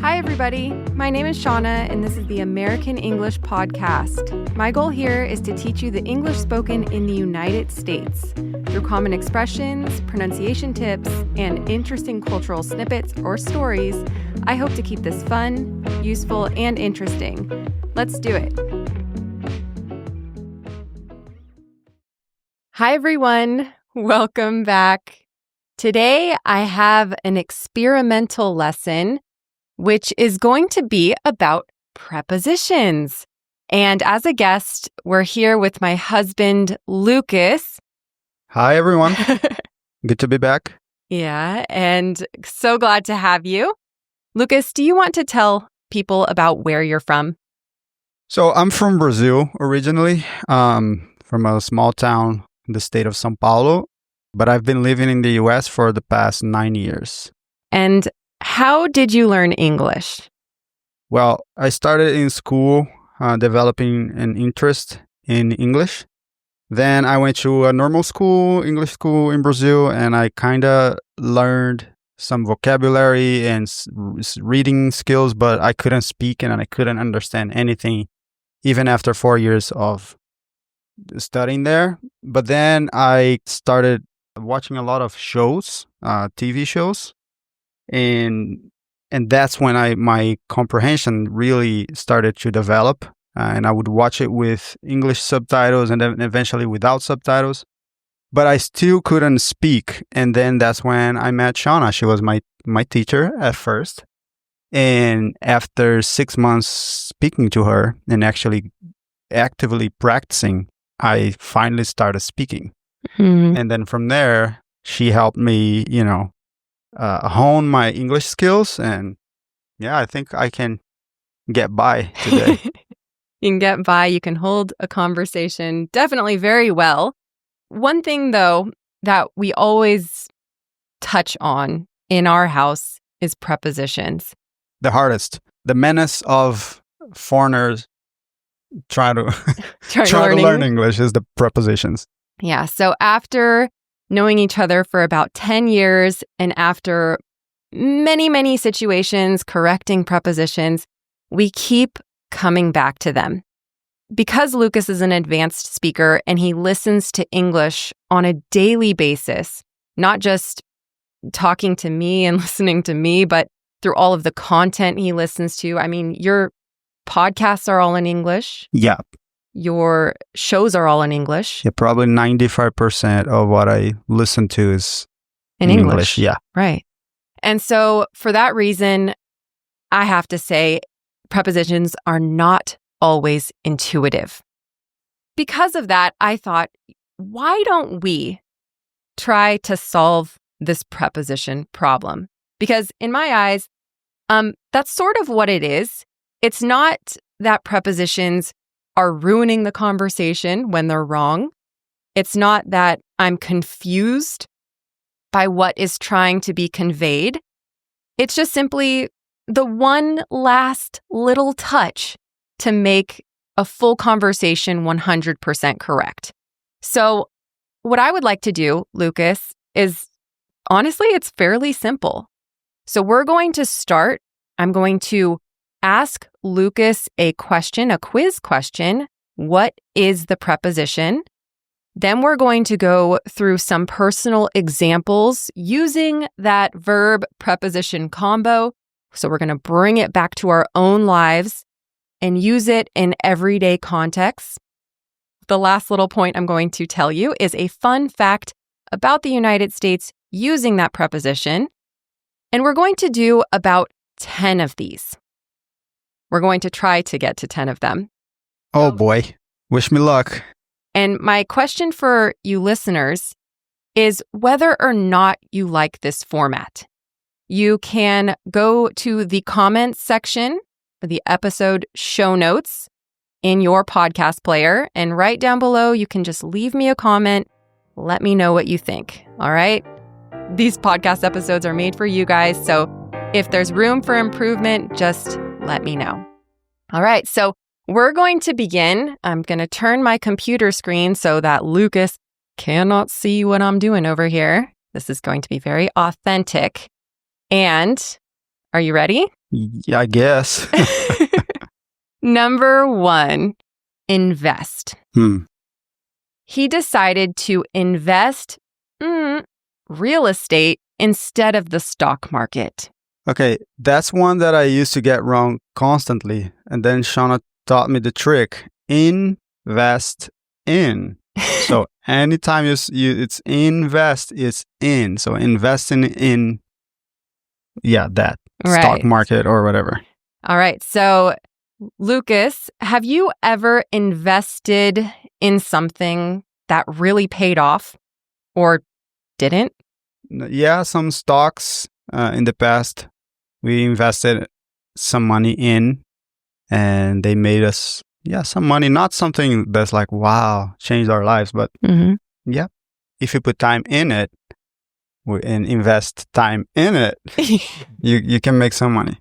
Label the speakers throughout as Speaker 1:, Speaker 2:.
Speaker 1: Hi, everybody. My name is Shauna, and this is the American English Podcast. My goal here is to teach you the English spoken in the United States through common expressions, pronunciation tips, and interesting cultural snippets or stories. I hope to keep this fun, useful, and interesting. Let's do it. Hi, everyone. Welcome back. Today, I have an experimental lesson which is going to be about prepositions. And as a guest, we're here with my husband, Lucas.
Speaker 2: Hi, everyone. Good to be back.
Speaker 1: Yeah, and so glad to have you. Lucas, do you want to tell people about where you're from?
Speaker 2: So I'm from Brazil originally, from a small town in the state of São Paulo, but I've been living in the US for the past 9 years.
Speaker 1: And how did you learn English?
Speaker 2: Well, I started in school developing an interest in English. Then I went to a normal school, English school in Brazil, and I kind of learned some vocabulary and reading skills, but I couldn't speak and I couldn't understand anything, even after 4 years of studying there. But then I started watching a lot of shows, TV shows. And that's when my comprehension really started to develop. And I would watch it with English subtitles and then eventually without subtitles. But I still couldn't speak. And then that's when I met Shauna. She was my teacher at first. And after 6 months speaking to her and actually actively practicing, I finally started speaking.
Speaker 1: Mm-hmm.
Speaker 2: And then from there, she helped me, hone my English skills, and yeah, I think I can get by today.
Speaker 1: You can get by, you can hold a conversation definitely very well. One thing, though, that we always touch on in our house is prepositions.
Speaker 2: The hardest, the menace of foreigners trying to learn English is the prepositions.
Speaker 1: Yeah, so after knowing each other for about 10 years, and after many, many situations correcting prepositions, we keep coming back to them. Because Lucas is an advanced speaker and he listens to English on a daily basis, not just talking to me and listening to me, but through all of the content he listens to. I mean, your podcasts are all in English.
Speaker 2: Yeah.
Speaker 1: Your shows are all in English.
Speaker 2: Yeah, probably 95% of what I listen to is
Speaker 1: in English.
Speaker 2: Yeah.
Speaker 1: Right. And so for that reason, I have to say prepositions are not always intuitive. Because of that, I thought, why don't we try to solve this preposition problem? Because in my eyes, that's sort of what it is. It's not that prepositions are ruining the conversation when they're wrong. It's not that I'm confused by what is trying to be conveyed. It's just simply the one last little touch to make a full conversation 100% correct. So what I would like to do, Lucas, is honestly, it's fairly simple. So we're going to start. I'm going to ask Lucas a question, a quiz question. What is the preposition? Then we're going to go through some personal examples using that verb preposition combo. So we're going to bring it back to our own lives and use it in everyday contexts. The last little point I'm going to tell you is a fun fact about the United States using that preposition. And we're going to do about 10 of these. We're going to try to get to 10 of them.
Speaker 2: Oh boy. Wish me luck.
Speaker 1: And my question for you listeners is whether or not you like this format. You can go to the comments section, the episode show notes in your podcast player, and right down below, you can just leave me a comment. Let me know what you think. All right? These podcast episodes are made for you guys, so if there's room for improvement, just let me know. All right, so we're going to begin. I'm going to turn my computer screen so that Lucas cannot see what I'm doing over here. This is going to be very authentic. And are you ready?
Speaker 2: Yeah, I guess.
Speaker 1: Number 1, invest. He decided to invest real estate instead of the stock market.
Speaker 2: Okay, that's one that I used to get wrong constantly. And then Shauna taught me the trick. Invest in. So anytime it's invest, it's in. So investing in, that stock market or whatever.
Speaker 1: All right. So Lucas, have you ever invested in something that really paid off or didn't?
Speaker 2: Yeah, some stocks in the past we invested some money in and they made us some money. Not something that's like, wow, changed our lives. But if you put time in it and invest time in it, you can make some money.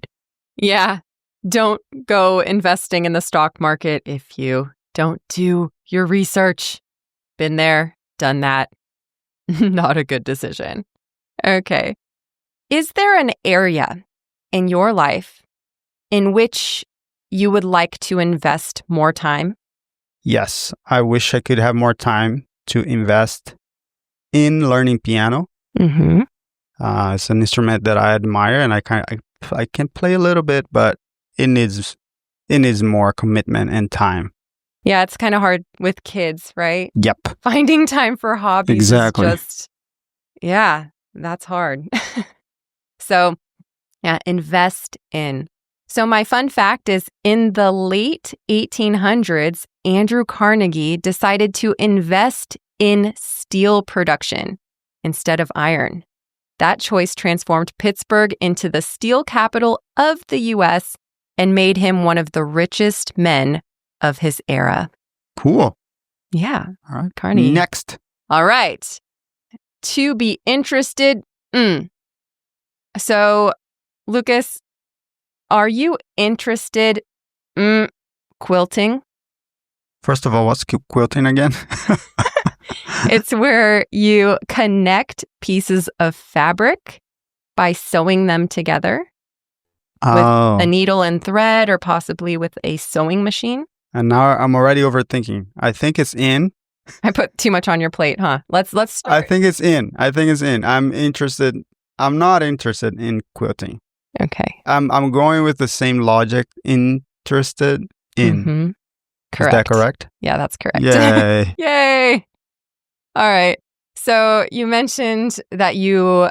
Speaker 1: Yeah. Don't go investing in the stock market if you don't do your research. Been there, done that. Not a good decision. Okay. Is there an area in your life in which you would like to invest more time?
Speaker 2: Yes. I wish I could have more time to invest in learning piano. It's an instrument that I admire and I can play a little bit, but it needs more commitment and time.
Speaker 1: Yeah, it's kind of hard with kids, right?
Speaker 2: Yep.
Speaker 1: Finding time for hobbies
Speaker 2: exactly.
Speaker 1: is just, that's hard. So, invest in. So my fun fact is in the late 1800s, Andrew Carnegie decided to invest in steel production instead of iron. That choice transformed Pittsburgh into the steel capital of the U.S. and made him one of the richest men of his era.
Speaker 2: Cool.
Speaker 1: Yeah.
Speaker 2: All right.
Speaker 1: Carnegie.
Speaker 2: Next.
Speaker 1: All right. To be interested. So, Lucas, are you interested quilting?
Speaker 2: First of all, what's quilting again?
Speaker 1: It's where you connect pieces of fabric by sewing them together with a needle and thread or possibly with a sewing machine.
Speaker 2: And now I'm already overthinking. I think it's in.
Speaker 1: I put too much on your plate, huh? Let's start.
Speaker 2: I think it's in. I'm not interested in quilting.
Speaker 1: Okay.
Speaker 2: I'm going with the same logic. Interested in.
Speaker 1: Correct.
Speaker 2: Is that correct?
Speaker 1: Yeah, that's correct.
Speaker 2: Yay.
Speaker 1: Yay. All right. So you mentioned that you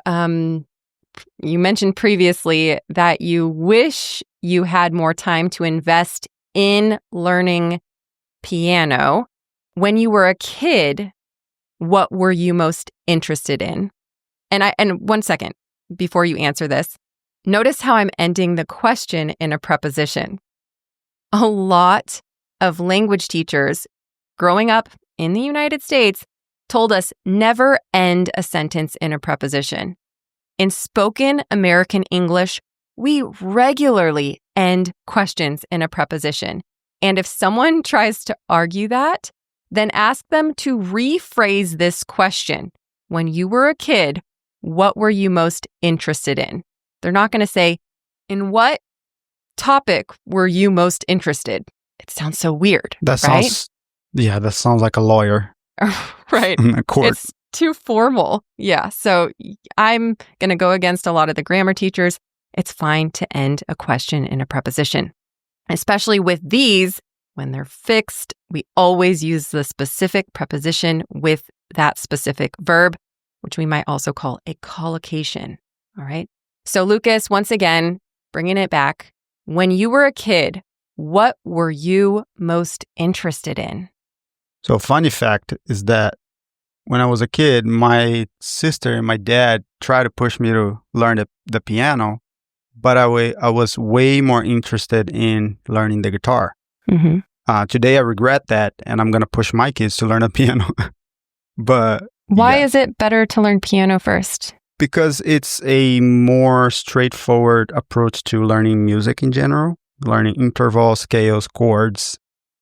Speaker 1: mentioned previously that you wish you had more time to invest in learning piano. When you were a kid, what were you most interested in? And 1 second before you answer this, notice how I'm ending the question in a preposition. A lot of language teachers growing up in the United States told us never end a sentence in a preposition. In spoken American English, we regularly end questions in a preposition. And if someone tries to argue that, then ask them to rephrase this question. When you were a kid, what were you most interested in? They're not going to say, in what topic were you most interested? It sounds so weird, right?
Speaker 2: That sounds like a lawyer.
Speaker 1: Right.
Speaker 2: In a court.
Speaker 1: It's too formal. Yeah. So I'm going to go against a lot of the grammar teachers. It's fine to end a question in a preposition, especially with these. When they're fixed, we always use the specific preposition with that specific verb, which we might also call a collocation. All right. So Lucas, once again, bringing it back. When you were a kid, what were you most interested in?
Speaker 2: So funny fact is that when I was a kid, my sister and my dad tried to push me to learn the piano, but I was way more interested in learning the guitar. Today, I regret that, and I'm going to push my kids to learn the piano. But
Speaker 1: why is it better to learn piano first?
Speaker 2: Because it's a more straightforward approach to learning music in general, learning intervals, scales, chords,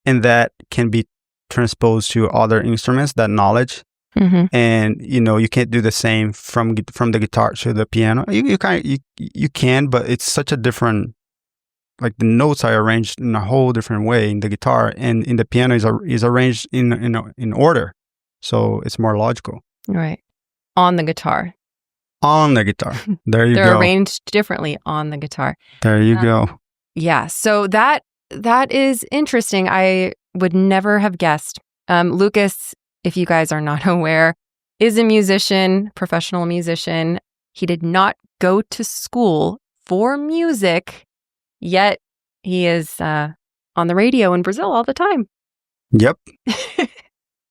Speaker 2: and that can be transposed to other instruments, that knowledge. And you can't do the same from the guitar to the piano. You can, but it's such a different. Like the notes are arranged in a whole different way in the guitar, and in the piano is arranged in order, so it's more logical.
Speaker 1: Right. On the guitar.
Speaker 2: On the guitar. There you go.
Speaker 1: They're arranged differently on the guitar.
Speaker 2: There you go.
Speaker 1: Yeah. So that is interesting. I would never have guessed. Lucas, if you guys are not aware, is a musician, professional musician. He did not go to school for music, yet he is on the radio in Brazil all the time.
Speaker 2: Yep.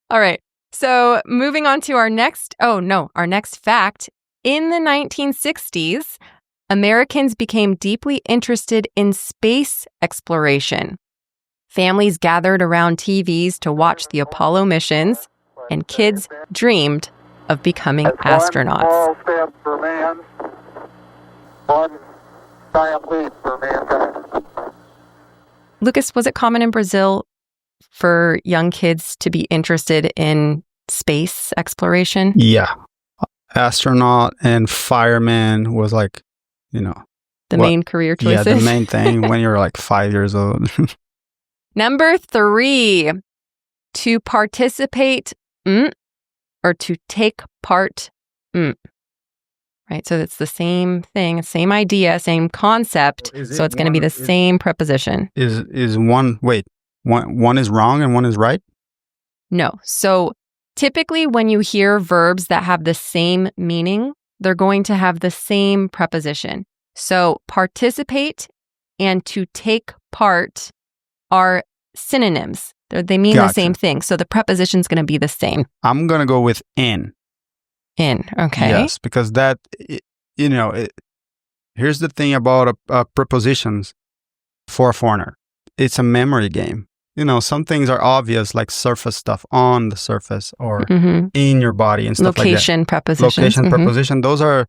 Speaker 1: All right. So moving on to our next fact. In the 1960s, Americans became deeply interested in space exploration. Families gathered around TVs to watch the Apollo missions, and kids dreamed of becoming astronauts.
Speaker 3: One small step for man, one giant leap for mankind.
Speaker 1: Lucas, was it common in Brazil for young kids to be interested in space exploration?
Speaker 2: Yeah. Astronaut and fireman was like,
Speaker 1: the main career choices.
Speaker 2: Yeah, the main thing when you're like 5 years old.
Speaker 1: Number 3, to participate or to take part. Right, so it's the same thing, same idea, same concept. So it's going to be the same preposition.
Speaker 2: Is one is wrong and one is right?
Speaker 1: No. So typically when you hear verbs that have the same meaning, they're going to have the same preposition. So participate and to take part are synonyms. They mean the same thing. So the preposition is going to be the same.
Speaker 2: I'm going to go with in.
Speaker 1: In, okay.
Speaker 2: Yes, because that, here's the thing about prepositions for a foreigner. It's a memory game. Some things are obvious, like surface stuff on the surface or in your body and stuff
Speaker 1: Location,
Speaker 2: like that.
Speaker 1: prepositions.
Speaker 2: Location, preposition.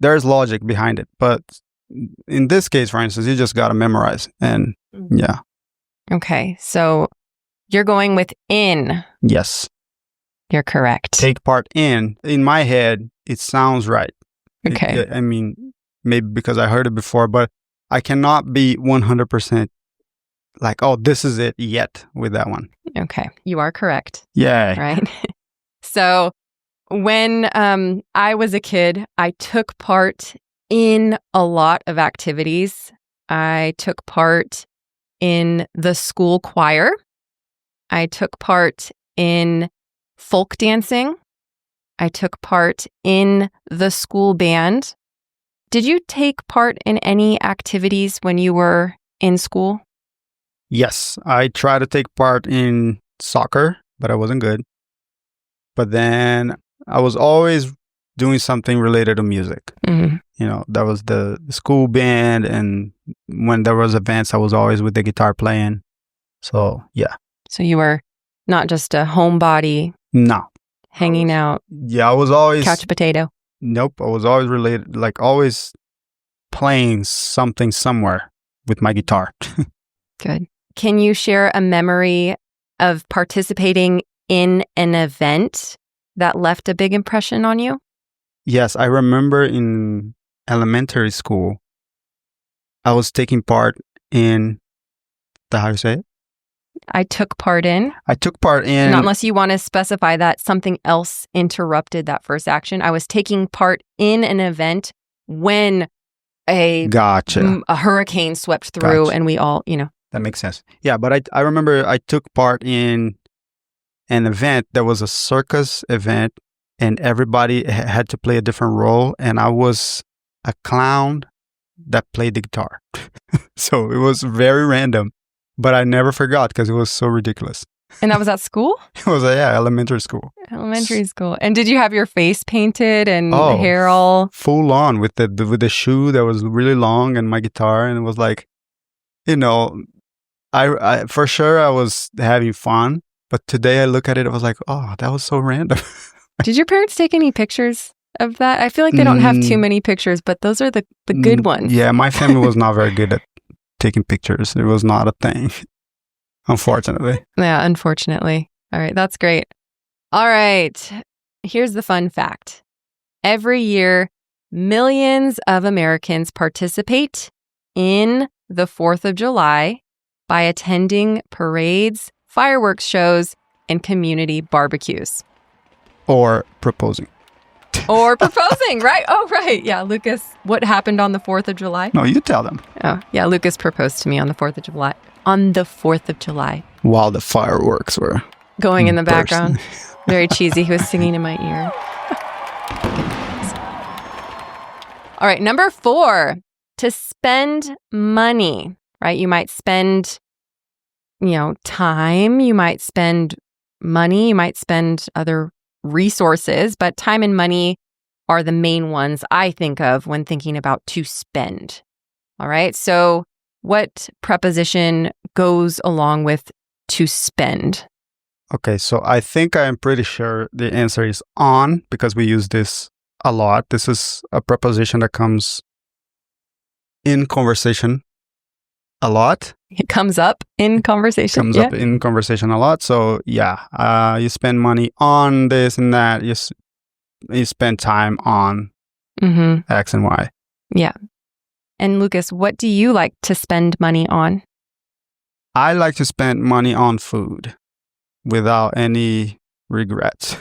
Speaker 2: There's logic behind it. But in this case, for instance, you just got to memorize. And yeah.
Speaker 1: Okay. So you're going with in.
Speaker 2: Yes.
Speaker 1: You're correct.
Speaker 2: Take part in. In my head, it sounds right.
Speaker 1: Okay.
Speaker 2: Maybe because I heard it before, but I cannot be 100% like, oh, this is it yet with that one.
Speaker 1: Okay. You are correct.
Speaker 2: Yay.
Speaker 1: Right? So when I was a kid, I took part in a lot of activities. I took part in the school choir. I took part in folk dancing. I took part in the school band. Did you take part in any activities when you were in school?
Speaker 2: Yes, I tried to take part in soccer, but I wasn't good. But then I was always doing something related to music. That was the school band, and when there was events, I was always with the guitar playing. So, yeah.
Speaker 1: So you were not just a homebody.
Speaker 2: No.
Speaker 1: Hanging out.
Speaker 2: Yeah, I was always...
Speaker 1: Couch potato.
Speaker 2: Nope, I was always related, like always playing something somewhere with my guitar.
Speaker 1: Good. Can you share a memory of participating in an event that left a big impression on you?
Speaker 2: Yes, I remember in elementary school, I was taking part in how do you say it?
Speaker 1: I took part in. Not unless you want to specify that something else interrupted that first action. I was taking part in an event when a hurricane swept through and we all,
Speaker 2: That makes sense. Yeah, but I remember I took part in an event that was a circus event, and everybody had to play a different role, and I was a clown that played the guitar. So it was very random, but I never forgot because it was so ridiculous.
Speaker 1: And that was at school?
Speaker 2: It was, elementary school.
Speaker 1: Elementary school. And did you have your face painted and hair all?
Speaker 2: Full on with the shoe that was really long and my guitar, and it was like, I for sure I was having fun, but today I look at it, I was like, oh, that was so random.
Speaker 1: Did your parents take any pictures of that? I feel like they don't have too many pictures, but those are the good ones.
Speaker 2: Yeah, my family was not very good at taking pictures. It was not a thing, unfortunately.
Speaker 1: Yeah, unfortunately. All right, that's great. All right, here's the fun fact. Every year, millions of Americans participate in the 4th of July by attending parades, fireworks shows, and community barbecues.
Speaker 2: Or proposing.
Speaker 1: Or proposing, right? Oh, right. Yeah, Lucas, what happened on the 4th of July?
Speaker 2: No, you tell them.
Speaker 1: Oh, yeah, Lucas proposed to me on the 4th of July. On the 4th of July.
Speaker 2: While the fireworks were
Speaker 1: going in the
Speaker 2: bursting.
Speaker 1: background. Very cheesy. He was singing in my ear. All right, number 4, to spend money, right? You might spend, time, you might spend money, you might spend other resources, but time and money are the main ones I think of when thinking about to spend. All right, so what preposition goes along with to spend?
Speaker 2: Okay, so I think I am pretty sure the answer is on because we use this a lot. This is a preposition that comes in conversation a lot.
Speaker 1: It comes up in conversation.
Speaker 2: Comes up in conversation a lot. So yeah, you spend money on this and that. You spend time on X and Y.
Speaker 1: Yeah. And Lucas, what do you like to spend money on?
Speaker 2: I like to spend money on food without any regrets.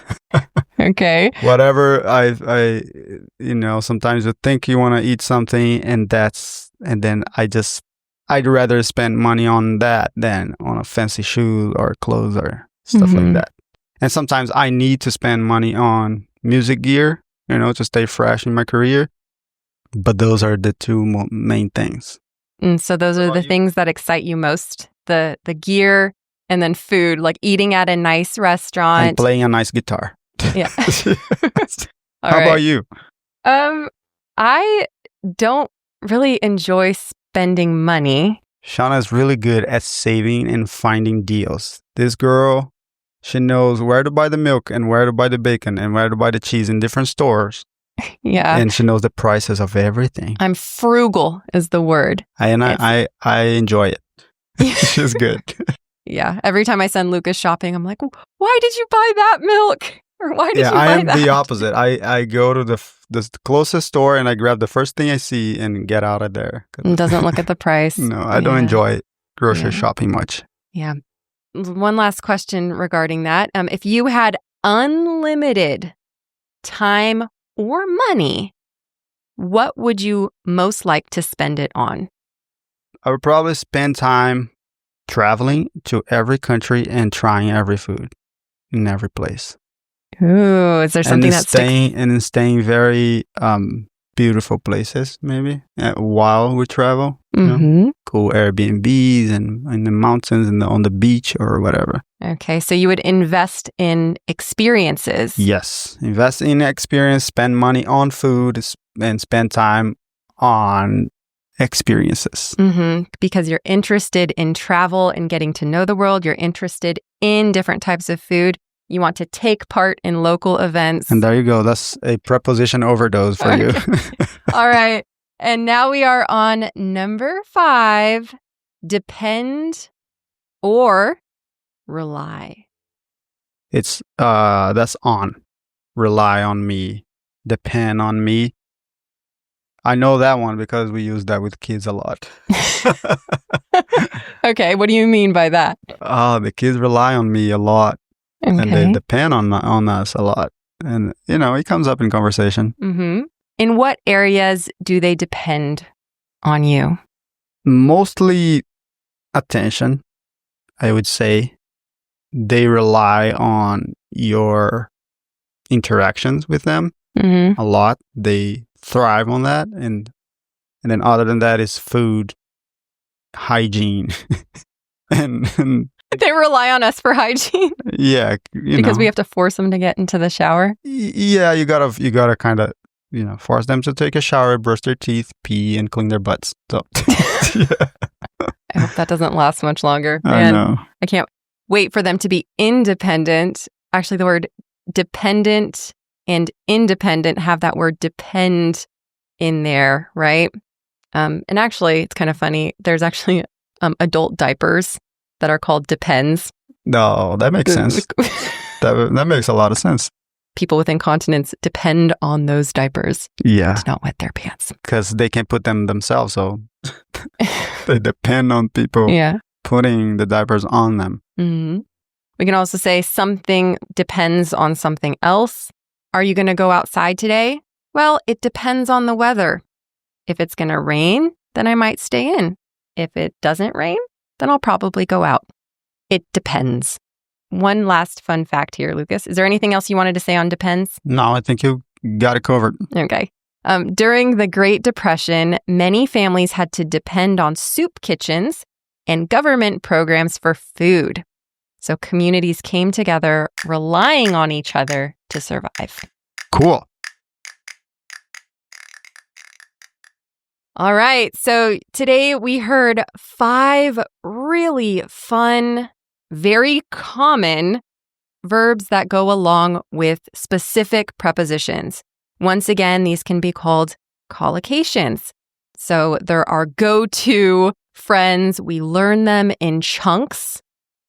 Speaker 1: Okay.
Speaker 2: Whatever I sometimes you think you want to eat something and then I'd rather spend money on that than on a fancy shoe or clothes or stuff like that. And sometimes I need to spend money on music gear, to stay fresh in my career. But those are the two main things.
Speaker 1: And so those are the things that excite you most, the gear and then food, like eating at a nice restaurant.
Speaker 2: And playing a nice guitar.
Speaker 1: Yeah.
Speaker 2: How about you?
Speaker 1: I don't really enjoy spending money.
Speaker 2: Shauna is really good at saving and finding deals. This girl, she knows where to buy the milk and where to buy the bacon and where to buy the cheese in different stores.
Speaker 1: Yeah.
Speaker 2: And she knows the prices of everything.
Speaker 1: I'm frugal is the word.
Speaker 2: I enjoy it. She's good.
Speaker 1: Yeah. Every time I send Lucas shopping, I'm like, why did you buy that milk? Or why did you buy that?
Speaker 2: I am the opposite. I go to the closest store and I grab the first thing I see and get out of there.
Speaker 1: And doesn't look at the price.
Speaker 2: No, I don't enjoy grocery shopping much.
Speaker 1: Yeah. One last question regarding that. If you had unlimited time or money, what would you most like to spend it on?
Speaker 2: I would probably spend time traveling to every country and trying every food in every place.
Speaker 1: Ooh, is there something that's
Speaker 2: staying very beautiful places maybe while we travel? Cool Airbnbs and in the mountains and on the beach or whatever.
Speaker 1: Okay, so you would invest in experiences.
Speaker 2: Yes, invest in experience, spend money on food, and spend time on experiences.
Speaker 1: Because you're interested in travel and getting to know the world. You're interested in different types of food. You want to take part in local events.
Speaker 2: And there you go. That's a preposition overdose for you.
Speaker 1: All right. And now we are on number 5, depend or rely.
Speaker 2: It's that's on. Rely on me. Depend on me. I know that one because we use that with kids a lot.
Speaker 1: Okay, what do you mean by that?
Speaker 2: The kids rely on me a lot.
Speaker 1: Okay.
Speaker 2: And they depend on us a lot. And, it comes up in conversation.
Speaker 1: In what areas do they depend on you?
Speaker 2: Mostly attention, I would say. They rely on your interactions with them a lot. They thrive on that. And then other than that is food, hygiene, and
Speaker 1: they rely on us for hygiene.
Speaker 2: Yeah,
Speaker 1: because we have to force them to get into the shower.
Speaker 2: Yeah, you gotta kind of force them to take a shower, brush their teeth, pee, and clean their butts. So,
Speaker 1: I hope that doesn't last much longer. Man,
Speaker 2: I know.
Speaker 1: I can't wait for them to be independent. Actually, the word dependent and independent have that word depend in there, right? And actually, it's kind of funny. There's actually adult diapers that are called Depends.
Speaker 2: No, that makes sense. that makes a lot of sense.
Speaker 1: people with incontinence depend on those diapers
Speaker 2: Yeah,
Speaker 1: to not wet their pants.
Speaker 2: because they can't put them themselves, so they depend on people
Speaker 1: Yeah.
Speaker 2: putting the diapers on them.
Speaker 1: Mhm. We can also say something depends on something else. Are you going to go outside today? Well, it depends on the weather. If it's going to rain, then I might stay in. If it doesn't rain, then I'll probably go out. It depends. One last fun fact here, Lucas. Is there anything else you wanted to say on depends?
Speaker 2: No, I think you got it covered.
Speaker 1: Okay. During the Great Depression, many families had to depend on soup kitchens and government programs for food. So communities came together, relying on each other to survive.
Speaker 2: Cool.
Speaker 1: All right. So today we heard 5 really fun, very common verbs that go along with specific prepositions. Once again, these can be called collocations. So they're our go-to friends. We learn them in chunks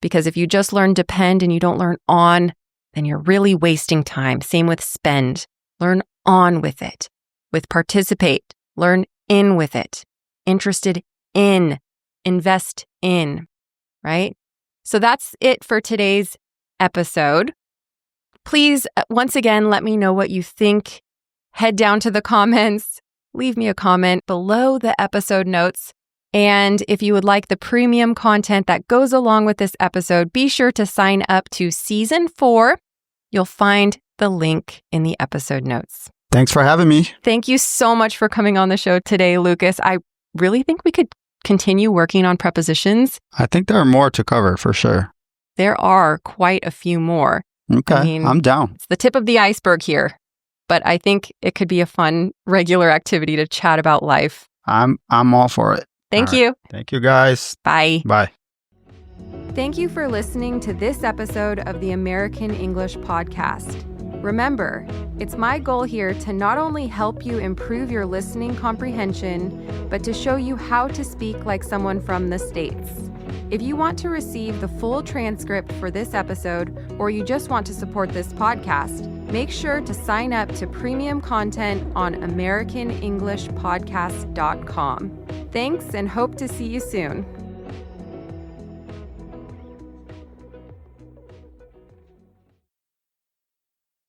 Speaker 1: because if you just learn depend and you don't learn on, then you're really wasting time. Same with spend. Learn on with it. With participate, learn in with it. Interested in, invest in, right? So that's it for today's episode. Please, once again, let me know what you think. Head down to the comments, leave me a comment below the episode notes. And if you would like the premium content that goes along with this episode, be sure to sign up to Season 4. You'll find the link in the episode notes.
Speaker 2: Thanks for having me.
Speaker 1: Thank you so much for coming on the show today, Lucas. I really think we could continue working on prepositions.
Speaker 2: I think there are more to cover for sure.
Speaker 1: There are quite a few more.
Speaker 2: Okay,
Speaker 1: I mean,
Speaker 2: I'm down.
Speaker 1: It's the tip of the iceberg here, but I think it could be a fun, regular activity to chat about life.
Speaker 2: I'm all for it.
Speaker 1: Thank
Speaker 2: All right.
Speaker 1: you.
Speaker 2: Thank you, guys.
Speaker 1: Bye.
Speaker 2: Bye.
Speaker 1: Thank you for listening to this episode of the American English Podcast. Remember, it's my goal here to not only help you improve your listening comprehension, but to show you how to speak like someone from the States. If you want to receive the full transcript for this episode, or you just want to support this podcast, make sure to sign up to premium content on americanenglishpodcast.com. Thanks and hope to see you soon.